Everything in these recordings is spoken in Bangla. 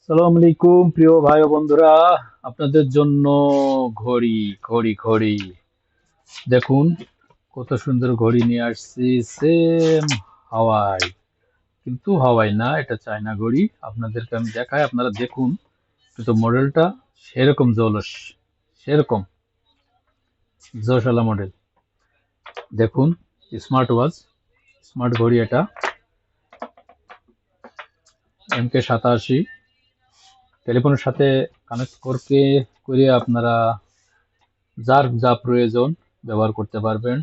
সালাম আলাইকুম প্রিয় ভাই ও বন্ধুরা, আপনাদের জন্য ঘড়ি ঘড়ি ঘড়ি দেখুন, কত সুন্দর ঘড়ি নিয়ে আসছি। সেম হাওয়াই, কিন্তু হাওয়াই না, এটা চায়না ঘড়ি। আপনাদেরকে আমি দেখাই, আপনারা দেখুন। কিন্তু মডেলটা সেরকম জলস, সেরকম জোশালা মডেল। দেখুন, স্মার্ট ওয়াচ, স্মার্ট ঘড়ি। এটা MK87, টেলিফোনের সাথে কানেক্ট করে আপনারা যার যা প্রয়োজন ব্যবহার করতে পারবেন।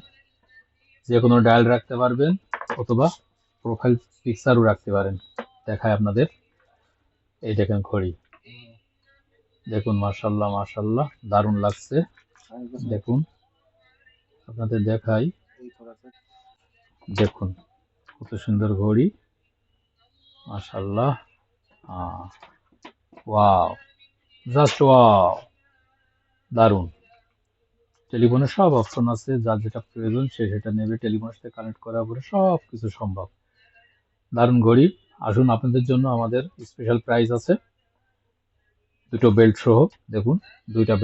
যে কোনো ডায়াল রাখতে পারবেন, অথবা প্রোফাইল পিকচারও রাখতে পারেন। দেখায় আপনাদের, এই দেখেন ঘড়ি। দেখুন, মাশাল্লাহ মাশাল্লাহ, দারুণ লাগছে। দেখুন, আপনাদের দেখাই, দেখুন কত সুন্দর ঘড়ি, মাশাল্লাহ। ওয়াও, জাস্ট ওয়াও, দারুণ। টেলিফোনে সব অপশন আছে, যার যেটা প্রয়োজন সে সেটা নেবে। টেলিফোনের সাথে কানেক্ট করার পরে সব কিছু সম্ভব। দারুণ ঘড়ি। আসুন, আপনাদের জন্য আমাদের স্পেশাল প্রাইস আছে, দুটো বেল্ট সহ। দেখুন, দুইটা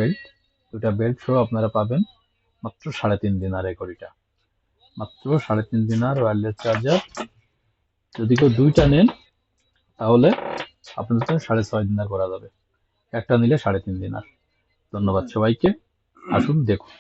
বেল্ট সহ আপনারা পাবেন মাত্র 3.5 দিনার। এই ঘড়িটা মাত্র 3.5 দিনার, ওয়্যারলেস চার্জার। যদি কেউ দুইটা নেন তাহলে আপনাদের জন্য 6.5 দিনার করা যাবে। একটা নিলে 3.5 দিনার। ধন্যবাদ সবাইকে। আসুন দেখুন।